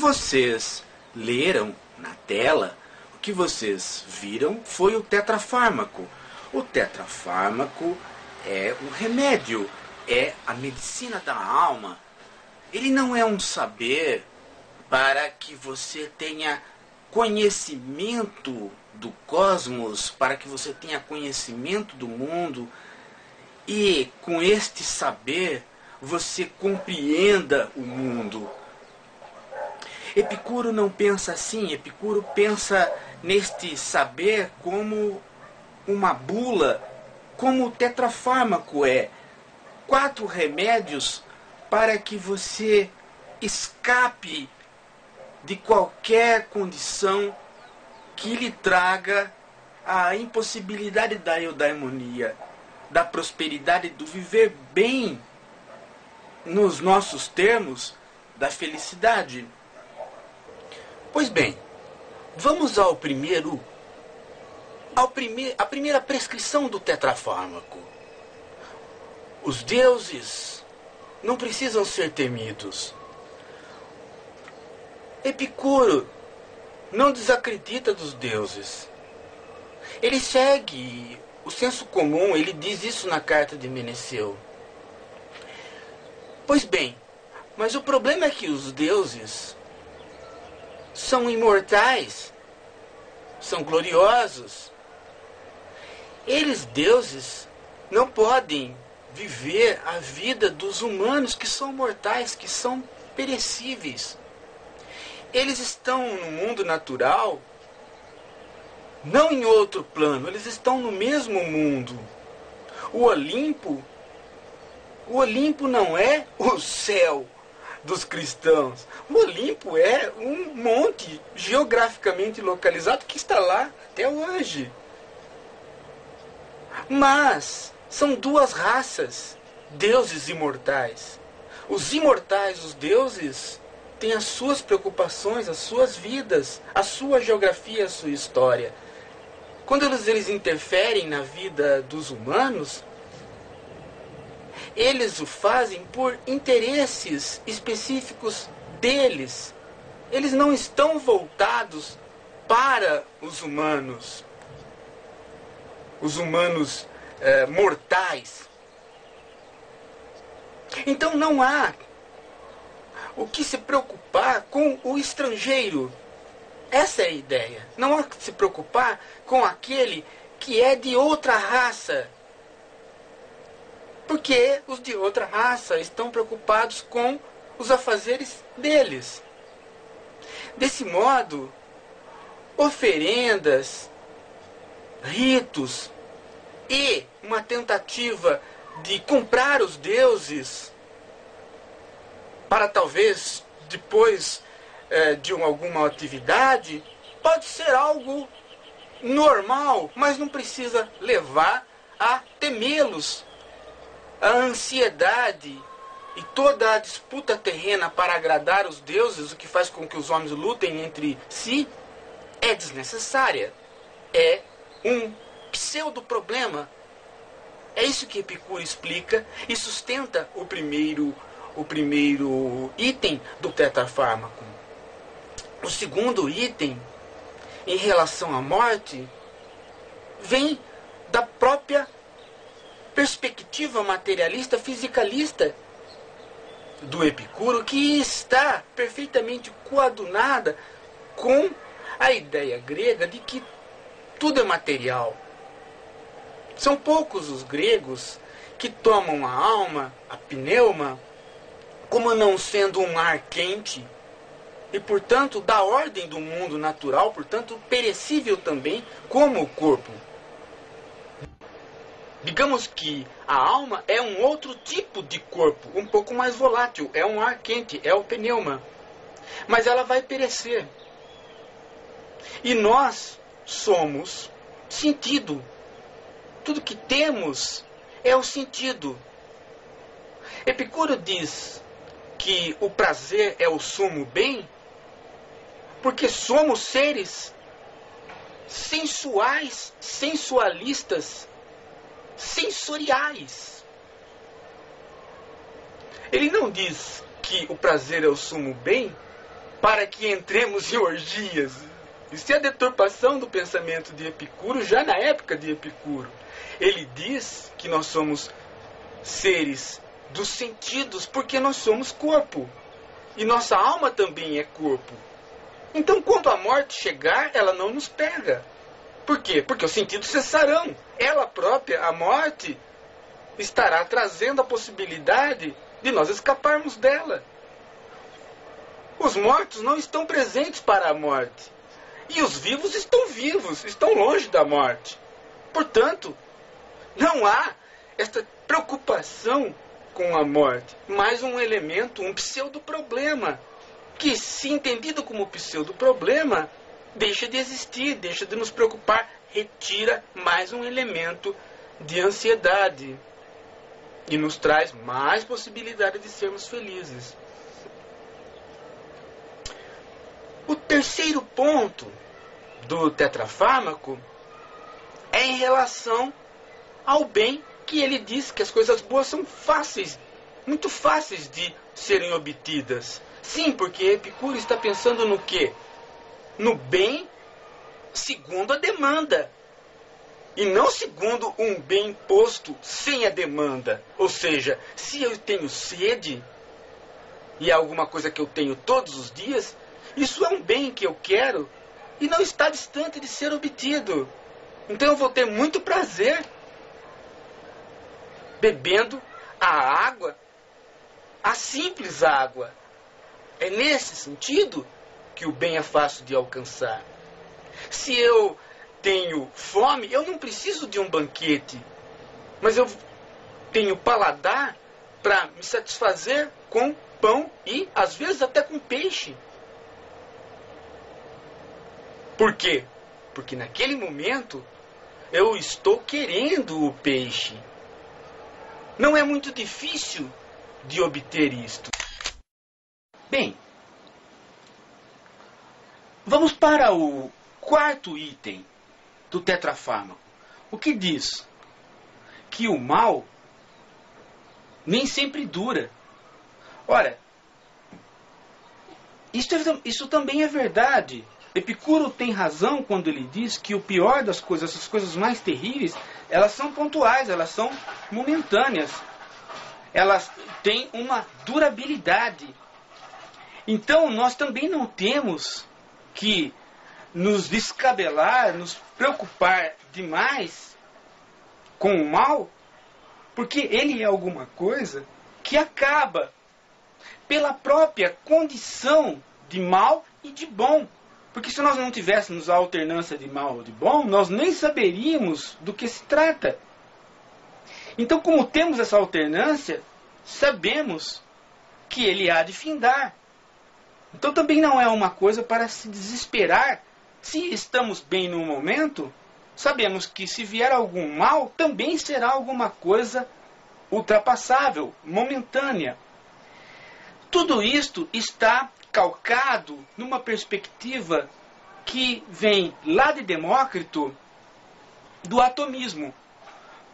vocês leram na tela, o que vocês viram foi o tetrafármaco. O tetrafármaco é o remédio, é a medicina da alma. Ele não é um saber para que você tenha conhecimento do cosmos, para que você tenha conhecimento do mundo e com este saber você compreenda o mundo. Epicuro não pensa assim. Epicuro pensa neste saber como uma bula, como o tetrafármaco é. 4 remédios para que você escape de qualquer condição que lhe traga a impossibilidade da eudaimonia, da prosperidade, do viver bem, nos nossos termos, da felicidade. Pois bem, vamos a primeira prescrição do tetrafármaco. Os deuses não precisam ser temidos. Epicuro não desacredita dos deuses. Ele segue o senso comum, ele diz isso na carta de Meneceu. Pois bem, mas o problema é que os deuses são imortais, são gloriosos. Eles, deuses, não podem viver a vida dos humanos que são mortais, que são perecíveis. Eles estão no mundo natural, não em outro plano, eles estão no mesmo mundo. O Olimpo não é o céu dos cristãos. O Olimpo é um monte geograficamente localizado que está lá até hoje. Mas são 2 raças, deuses imortais. Os imortais, os deuses, têm as suas preocupações, as suas vidas, a sua geografia, a sua história. Quando eles interferem na vida dos humanos, eles o fazem por interesses específicos deles. Eles não estão voltados para os humanos mortais. Então não há o que se preocupar com o estrangeiro. Essa é a ideia. Não há que se preocupar com aquele que é de outra raça. Porque os de outra raça estão preocupados com os afazeres deles. Desse modo, oferendas, ritos e uma tentativa de comprar os deuses para talvez depois de alguma atividade, pode ser algo normal, mas não precisa levar a temê-los. A ansiedade e toda a disputa terrena para agradar os deuses, o que faz com que os homens lutem entre si, é desnecessária. É um pseudo-problema. É isso que Epicuro explica e sustenta o primeiro item do tetrafármaco. O segundo item, em relação à morte, vem da própria perspectiva materialista, fisicalista do Epicuro, que está perfeitamente coadunada com a ideia grega de que tudo é material. São poucos os gregos que tomam a alma, a pneuma, como não sendo um ar quente e, portanto, da ordem do mundo natural, portanto, perecível também, como o corpo. Digamos que a alma é um outro tipo de corpo, um pouco mais volátil, é um ar quente, é o pneuma. Mas ela vai perecer. E nós somos sentido. Tudo que temos é o sentido. Epicuro diz que o prazer é o sumo bem, porque somos seres sensuais, sensualistas, sensoriais. Ele não diz que o prazer é o sumo bem, para que entremos em orgias. Isso é a deturpação do pensamento de Epicuro, já na época de Epicuro. Ele diz que nós somos seres dos sentidos, porque nós somos corpo. E nossa alma também é corpo. Então, quando a morte chegar, ela não nos pega. Por quê? Porque os sentidos cessarão. Ela própria, a morte, estará trazendo a possibilidade de nós escaparmos dela. Os mortos não estão presentes para a morte. E os vivos estão vivos, estão longe da morte. Portanto, não há esta preocupação com a morte. Mais um elemento, um pseudo-problema, que, se entendido como pseudo-problema, deixa de existir, deixa de nos preocupar, retira mais um elemento de ansiedade e nos traz mais possibilidade de sermos felizes. O terceiro ponto do tetrafármaco é em relação ao bem, que ele diz que as coisas boas são fáceis, muito fáceis de serem obtidas. Sim, porque Epicuro está pensando no quê? No bem segundo a demanda. E não segundo um bem posto sem a demanda. Ou seja, se eu tenho sede, e é alguma coisa que eu tenho todos os dias, isso é um bem que eu quero e não está distante de ser obtido. Então eu vou ter muito prazer bebendo a água, a simples água. É nesse sentido que o bem é fácil de alcançar. Se eu tenho fome, eu não preciso de um banquete, mas eu tenho paladar para me satisfazer com pão e, às vezes, até com peixe. Por quê? Porque naquele momento eu estou querendo o peixe. Não é muito difícil de obter isto. Bem, vamos para o quarto item do tetrafármaco. O que diz? Que o mal nem sempre dura. Ora, isso também é verdade. Epicuro tem razão quando ele diz que o pior das coisas, as coisas mais terríveis, elas são pontuais, elas são momentâneas. Elas têm uma durabilidade. Então, nós também não temos que nos descabelar, nos preocupar demais com o mal, porque ele é alguma coisa que acaba pela própria condição de mal e de bom. Porque se nós não tivéssemos a alternância de mal ou de bom, nós nem saberíamos do que se trata. Então, como temos essa alternância, sabemos que ele há de findar. Então também não é uma coisa para se desesperar. Se estamos bem no momento, sabemos que se vier algum mal, também será alguma coisa ultrapassável, momentânea. Tudo isto está calcado numa perspectiva que vem lá de Demócrito, do atomismo.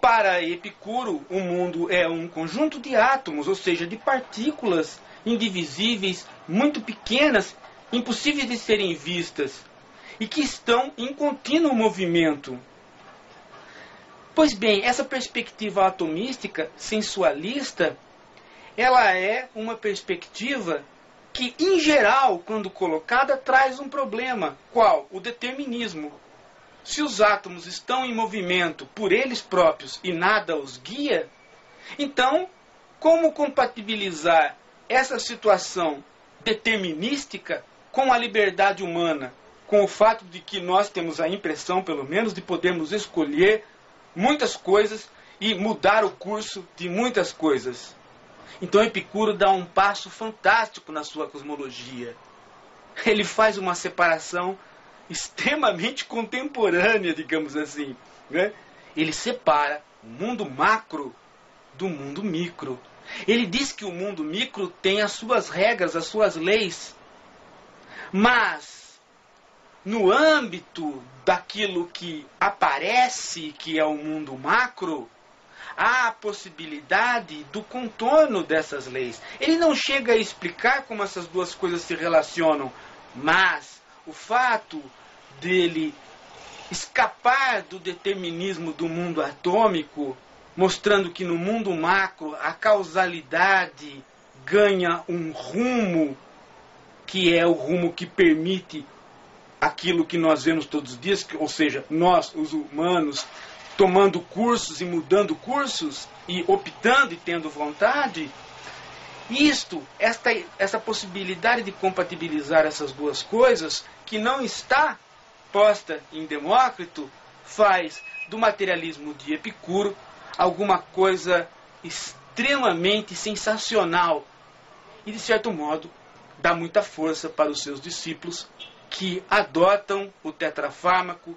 Para Epicuro, o mundo é um conjunto de átomos, ou seja, de partículas indivisíveis, muito pequenas, impossíveis de serem vistas, e que estão em contínuo movimento. Pois bem, essa perspectiva atomística, sensualista, ela é uma perspectiva que, em geral, quando colocada, traz um problema. Qual? O determinismo. Se os átomos estão em movimento por eles próprios e nada os guia, então, como compatibilizar essa situação determinística com a liberdade humana, com o fato de que nós temos a impressão, pelo menos, de podermos escolher muitas coisas e mudar o curso de muitas coisas? Então Epicuro dá um passo fantástico na sua cosmologia. Ele faz uma separação extremamente contemporânea, digamos assim, né? Ele separa o mundo macro do mundo micro. Ele diz que o mundo micro tem as suas regras, as suas leis, mas no âmbito daquilo que aparece, que é o mundo macro, há a possibilidade do contorno dessas leis. Ele não chega a explicar como essas duas coisas se relacionam, mas o fato dele escapar do determinismo do mundo atômico, mostrando que no mundo macro a causalidade ganha um rumo que é o rumo que permite aquilo que nós vemos todos os dias, ou seja, nós, os humanos, tomando cursos e mudando cursos, e optando e tendo vontade. Essa possibilidade de compatibilizar essas duas coisas, que não está posta em Demócrito, faz do materialismo de Epicuro alguma coisa extremamente sensacional e, de certo modo, dá muita força para os seus discípulos que adotam o tetrafármaco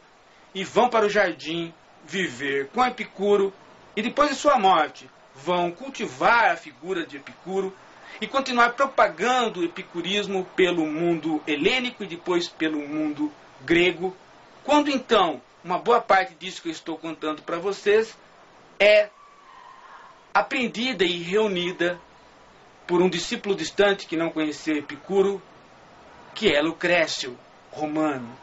e vão para o jardim viver com Epicuro e, depois de sua morte, vão cultivar a figura de Epicuro e continuar propagando o epicurismo pelo mundo helênico e depois pelo mundo grego, quando então uma boa parte disso que eu estou contando para vocês é aprendida e reunida por um discípulo distante que não conhecia Epicuro, que é Lucrécio, romano.